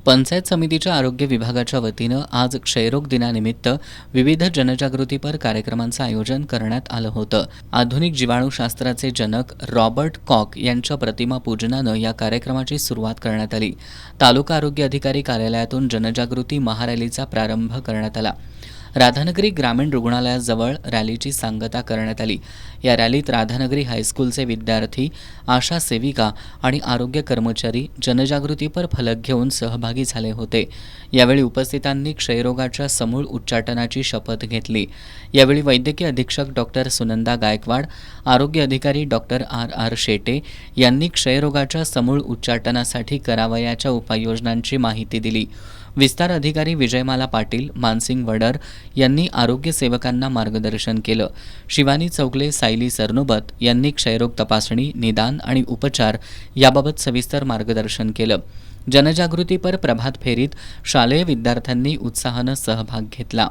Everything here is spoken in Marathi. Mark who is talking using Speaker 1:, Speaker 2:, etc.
Speaker 1: पंचायत समितीच्या आरोग्य विभागाच्या वतीनं आज क्षयरोग दिनानिमित्त विविध जनजागृतीपर कार्यक्रमांचं आयोजन करण्यात आलं होतं. आधुनिक जीवाणूशास्त्राचे जनक रॉबर्ट कॉक यांच्या प्रतिमा पूजनानं या कार्यक्रमाची सुरुवात करण्यात आली. तालुका आरोग्य अधिकारी कार्यालयातून जनजागृती महारॅलीचा प्रारंभ करण्यात आला. राधानगरी ग्रामीण रुग्णालयाजवळ रॅलीची सांगता करण्यात आली. या रॅलीत राधानगरी हायस्कूलचे विद्यार्थी, आशा सेविका आणि आरोग्य कर्मचारी जनजागृतीपर फलक घेऊन सहभागी झाले होते. यावेळी उपस्थितांनी क्षयरोगाच्या समूळ उच्चाटनाची शपथ घेतली. यावेळी वैद्यकीय अधीक्षक डॉक्टर सुनंदा गायकवाड, आरोग्य अधिकारी डॉक्टर आर शेटे यांनी क्षयरोगाच्या समूळ उच्चाटनासाठी करावयाच्या उपाययोजनांची माहिती दिली. विस्तार अधिकारी विजयमाला पाटील, मानसिंग वडर यांनी आरोग्य सेवकांना मार्गदर्शन केलं. शिवानी चौगले, सायली सरनोबत यांनी क्षयरोग तपासणी, निदान आणि उपचार याबाबत सविस्तर मार्गदर्शन केलं. जनजागृतीपर प्रभात फेरीत शालेय विद्यार्थ्यांनी उत्साहानं सहभाग घेतला.